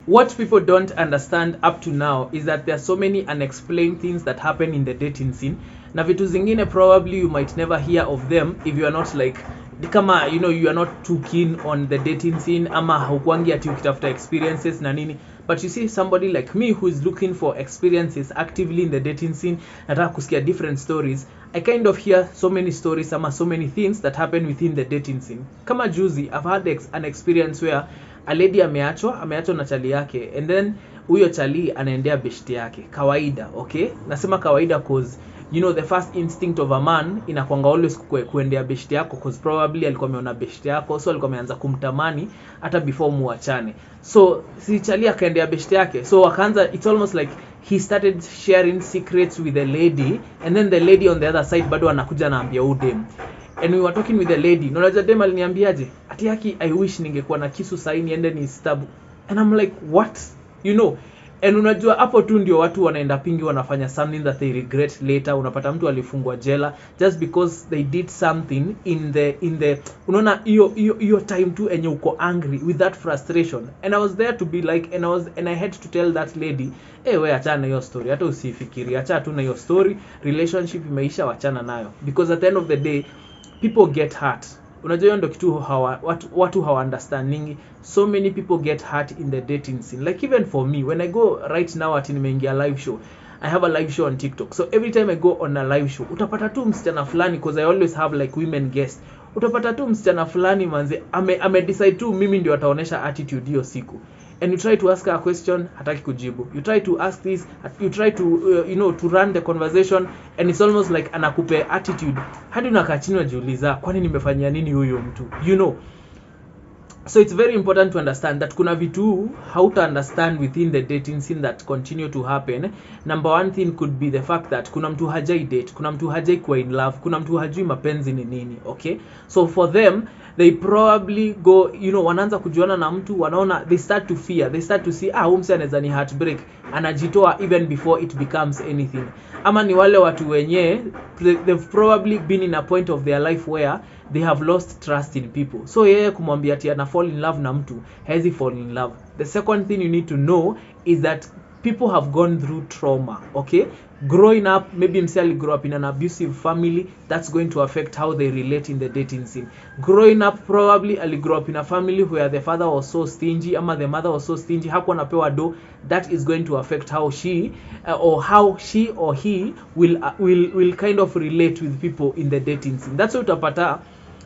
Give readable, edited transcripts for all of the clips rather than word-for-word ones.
What people don't understand up to now is that there are so many unexplained things that happen in the dating scene, na vitu zingine probably you might never hear of them if you are not like, kama you are not too keen on the dating scene, ama haukwangi ati ukitafuta experiences na nini. But you see somebody like me who is looking for experiences actively in the dating scene, nataka kusikia different stories. I kind of hear so many stories ama so many things that happen within the dating scene. Kama juzi I've had an experience where a lady ameachwa na chali yake, and then huyo chali anaendea beshte yake. Kawaida, okay? Nasema kawaida cause the first instinct of a man inakwanga always kuendea beshte yako, cause probably alikuwa ameona beshte yako, so alikuwa ameanza kumtamani hata before muachane. So si chali akaendea beshte yake, so akaanza, it's almost like he started sharing secrets with the lady, and then the lady on the other side bado anakuja anaambia udem. And we were talking with the lady. Unaja dem aliniambiaje? Ati yaki, I wish ningekuwa na kisu sahi niende ni stab. And I'm like, what? And unajua hapo tu ndio watu wanaenda pingi wanafanya something that they regret later. Unapata mtu alifungwa jela just because they did something in the unaona hiyo time tu enye uko angry with that frustration. And I was there to be like, and I had to tell that lady, we achana na hiyo story, hata usifikiri, acha tu na hiyo story, relationship imeisha, wachana nayo, because at the end of the day people get hurt. Unajua ndo kitu watu hawa understanding. So many people get hurt in the dating scene. Like even for me, when I go right now ati nimeingia live show, I have a live show on TikTok. So every time I go on a live show, utapata tu msichana fulani, because I always have like women guests. Utapata tu msichana fulani manze ame decide tu mimi ndio ataonesha attitude hiyo siku. And you try to ask her a question, hataki kujibu. You try to ask this, you try to to run the conversation, and it's almost like anakupe attitude. Hadi unakaa chini unajiuliza, kwani nimefanyia nini huyo mtu? So it's very important to understand that kuna vitu how to understand within the dating scene that continue to happen. Number one thing could be the fact that kuna mtu hajai date, kuna mtu hajai kuwa in love, kuna mtu hajui mapenzi ni nini, okay? So for them, they probably go, wanaanza kujuana na mtu, wanaona, they start to fear, they start to see, umse anaweza ni heartbreak, anajitoa even before it becomes anything. Ama ni wale watu wenye, they've probably been in a point of their life where they have lost trust in people. So yeye kumwambia ati ana fall in love na mtu, haezi fall in love. The second thing you need to know is that people have gone through trauma, okay? Growing up, maybe msali grow up in an abusive family, that's going to affect how they relate in the dating scene. Growing up, probably ali grow up in a family where the father was so stingy, ama the mother was so stingy, hakuwa napewa do, that is going to affect how she or he will kind of relate with people in the dating scene. That's what utapata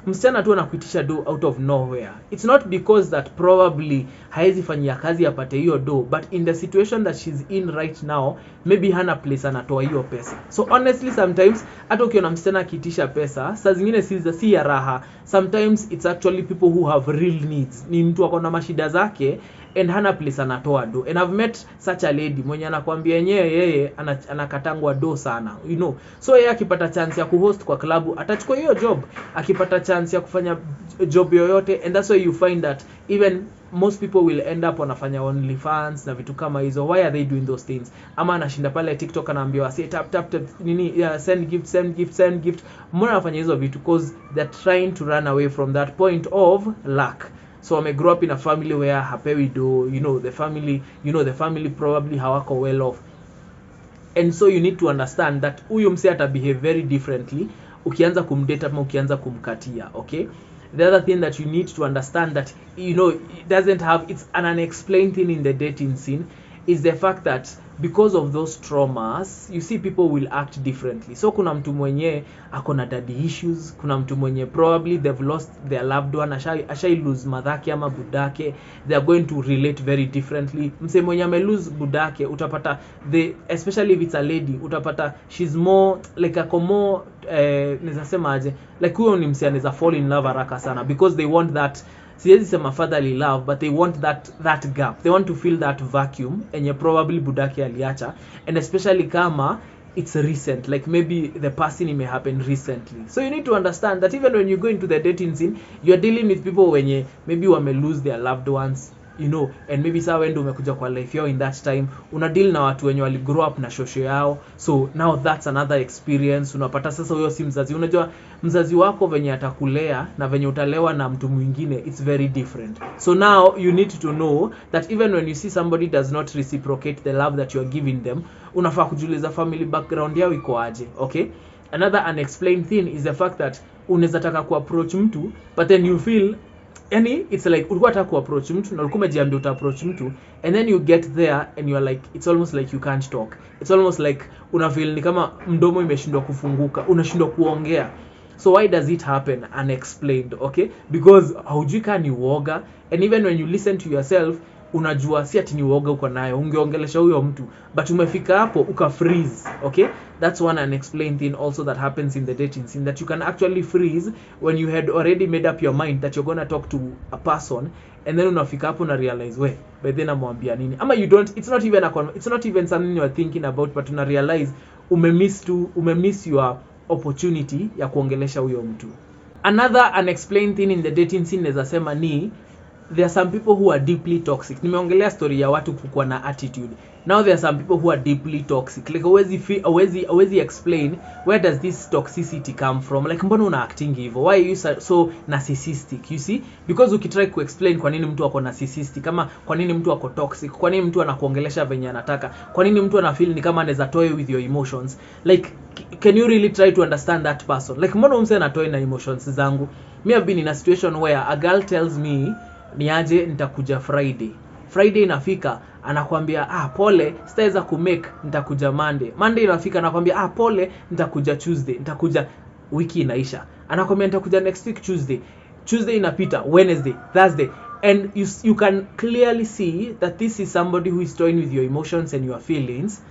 msichana tu anakuitisha do out of nowhere. It's not because that probably haezi fanyia kazi apate hiyo do, but in the situation that she's in right now, maybe hana place anatoa hiyo pesa. So honestly, sometimes hata ukiona msichana akiitisha pesa, saa zingine si ya raha. Sometimes it's actually people who have real needs. Ni mtu akona mashida zake and hana place anatoa do. And I've met such a lady mwenye anakuambia yeye anakatangwa do sana, So yeye akipata chance ya kuhost kwa klabu atachukua hiyo job, akipata chance ya kufanya job yoyote. And that's why you find that even most people will end up wanafanya OnlyFans na vitu kama hizo. Why are they doing those things? Ama anashinda pale TikTok anaambiwa say tap nini, send gift. Mbona anafanya hizo vitu? Because they're trying to run away from that point of lack. So I grow up in a family where hapewi do, the family probably hawako well off. And so you need to understand that huyo mse ata behave very differently ukianza kumdate ama ukianza kumkatia, okay? The other thing that you need to understand that it doesn't have, it's an unexplained thing in the dating scene, is the fact that because of those traumas, you see people will act differently. So kuna mtu mwenye akona daddy issues, kuna mtu mwenye probably they've lost their loved one, ashai lose madhake ama budake, they are going to relate very differently. Mse mwenye ame lose budake, utapata especially if it's a lady, utapata she's more like more nizasema aje, like huyo ni mse anaweza fall in love haraka sana, because they want that, siwezi sema fatherly love, but they want that gap. They want to fill that vacuum enye probably budake aliacha, and especially kama it's recent, like maybe the passing may happen recently. So you need to understand that even when you go into the dating scene, you're dealing with people wenye maybe wame lose their loved ones, you know, and maybe saa wewe ndio umekuja kwa life yao in that time, una deal na watu wenye wali grow up na shosho yao, so now that's another experience. Unapata sasa huyo si mzazi, unajua mzazi wako venye atakulea na venye utalewa na mtu mwingine, it's very different. So now you need to know that even when you see somebody does not reciprocate the love that you are giving them, unafaa kujiuliza family background yao iko aje. Okay, another unexplained thing is the fact that unaweza taka ku approach mtu but then you feel, yani it's like ulikuwa unataka ku approach mtu na ulikuwa umejiambia uta approach mtu, and then you get there and you are like, it's almost like you can't talk, it's almost like una feel ni kama mdomo imeshindwa kufunguka, unashindwa kuongea. So why does it happen? Unexplained. Okay, because haujui kama ni uoga, and even when you listen to yourself unajua si ati ni uoga uko nayo, ungeongelesha huyo mtu but umefika hapo uka freeze. Okay, that's one unexplained thing also that happens in the dating scene, that you can actually freeze when you had already made up your mind that you're going to talk to a person, and then unafika hapo na realize we by then amwambia nini, ama you don't, it's not even something you're thinking about, but una realize umemiss your opportunity ya kuongelesha huyo mtu. Another unexplained thing in the dating scene naweza sema ni there are some people who are deeply toxic. Nimeongelea story ya watu kukuwa na attitude. Now there are some people who are deeply toxic. Like always explain where does this toxicity come from? Like mbona una acting hivyo? Why are you so narcissistic? You see? Because ukitry ku explain kwa nini mtu ako narcissistic, kama kwa nini mtu ako toxic, kwa nini mtu anakuongelesha venye anataka, kwa nini mtu ana feel ni kama anaweza toy with your emotions. Like can you really try to understand that person? Like mbona umse anatoy na emotions zangu? Me have been in a situation where a girl tells me niaje nitakuja Friday inafika anakuambia pole sitaweza kumake, nitakuja Monday inafika anakuambia pole nitakuja Tuesday, nitakuja wiki inaisha, anakuambia nitakuja next week Tuesday inapita, Wednesday, Thursday, and you can clearly see that this is somebody who is toying with your emotions and your feelings.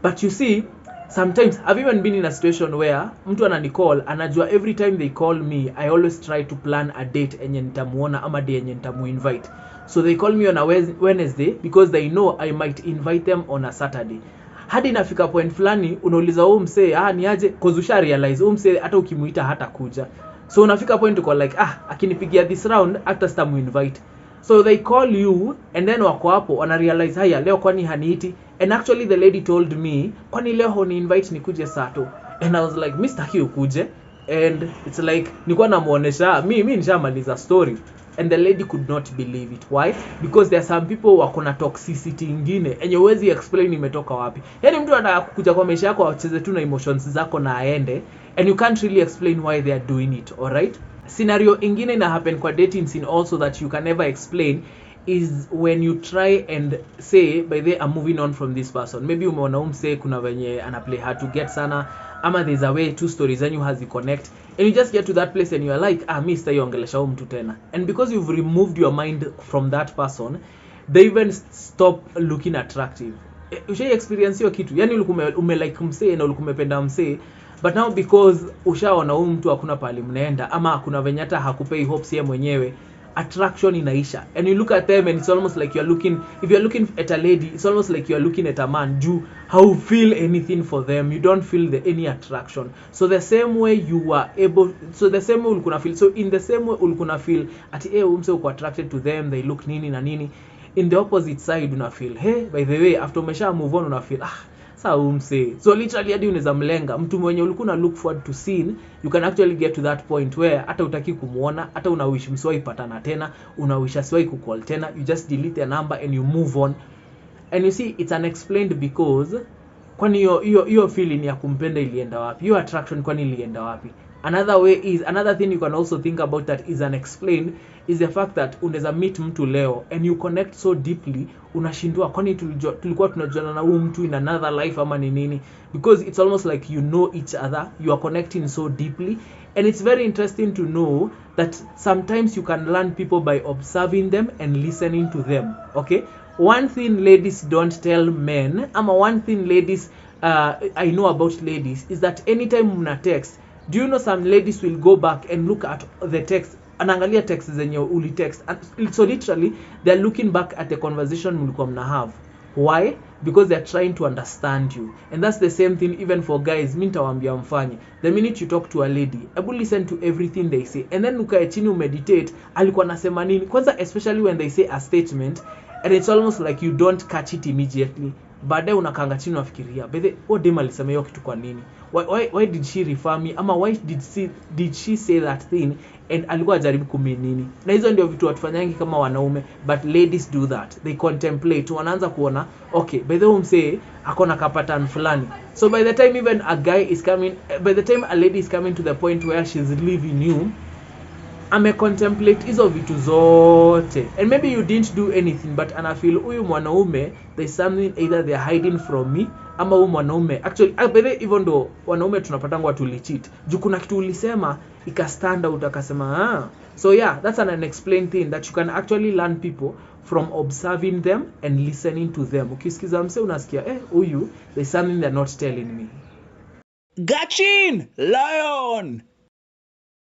But you see, sometimes I've even been in a situation where mtu ananicall, anajua every time they call me I always try to plan a date enye nitamuona ama day enye nitamuinvite. So they call me on a Wednesday because they know I might invite them on a Saturday. Hadi nafika point fulani unauliza huyu msee ni aje, cause usha realize huyu msee hata ukimuita hata kuja. So unafika point uko like akinipigia this round hata sitamuinvite. So they call you and then wako hapo wana realize haya leo kwani haniiti, and actually the lady told me kwani leo honi invite nikuje Sato, and I was like Mr. Q kuje, and it's like nilikuwa namuonesha mimi nishamaliza story, and the lady could not believe it. Why? Because there are some people wako na toxicity ingine enye huwezi explain imetoka wapi. Yani mtu anataka kukuja kwa maisha yako acheze tu na emotions zako na aende, and you can't really explain why they are doing it. All right, scenario ingine ina happen kwa dating scene also that you can never explain is when you try and say by the I'm moving on from this person. Maybe umeona umse kuna venye ana play hard to get sana, ama there's a way two stories and you has connect, and you just get to that place and you are like Mr. Yongelesha mtu tena, and because you've removed your mind from that person, they even stop looking attractive. Usha experience hiyo kitu, yani ulikuwa like mse na ulikuwa umependa mse, but now because ushaona huyu mtu hakuna pale mnaenda ama hakuna venye hata hakupei hopes yeye mwenyewe, attraction inaisha, and you look at them and it's almost like you're looking, if you're looking at a lady, it's almost like you're looking at a man. Do how feel anything for them, you don't feel any attraction. So the same way you were able, so the same way ulikuwa feel, so in the same way ulikuwa feel ati umse uko attracted to them, they look nini na nini, in the opposite side una feel hey by the way after umesha move on una feel saa umse. So literally hadi unaweza mlenga mtu mwenye ulikuwa na look forward to seeing, you can actually get to that point where hata utaki kumuona, hata unawish mswai patana tena, unawish aswai kucall tena, you just delete their number and you move on. And you see it's unexplained because kwani hiyo feeling ya kumpenda ilienda wapi, your attraction kwani ilienda wapi? Another thing you can also think about that is unexplained is the fact that unaweza meet mtu leo and you connect so deeply, unashindwa kwani tulikuwa tunajuana na huyu mtu in another life ama ni nini, because it's almost like you know each other, you are connecting so deeply. And it's very interesting to know that sometimes you can learn people by observing them and listening to them. Okay, one thing ladies don't tell men, ama one thing ladies I know about ladies is that anytime mna text, do you know some ladies will go back and look at the text, anaangalia text zenye uli text, and so literally they're looking back at the conversation mlikuwa mna have. Why? Because they're trying to understand you. And that's the same thing even for guys. Mi nitawaambia mfanye, the minute you talk to a lady, able listen to everything they say, and then ukae chini umeditate alikuwa nasema nini kwanza, especially when they say a statement and it's almost like you don't catch it immediately. Baadaye unakanga chini unafikiria, bethe what dem alisema hiyo kitu kwa nini, why did she refer me, ama why did she say that thing, and alikuwa jaribu kumean nini. Na hizo ndio vitu watufanyangi kama wanaume, but ladies do that. They contemplate, wanaanza kuona okay, by the way msee akona kapatan fulani, so by the time even a guy is coming, by the time a lady is coming to the point where she's leaving you, contemplate hizo vitu zote, and maybe you didn't do anything, but anafeel huyu mwanaume there's something either they're hiding from me, ama huyu mwanaume actually even though wanaume tunapatanga watu cheat juu kuna kitu ulisema ika out akasema so yeah, that's an unexplained thing that you can actually learn people from observing them and listening to them. Ukisikiza mse unasikia huyu there's something they're not telling me. Gachin Lion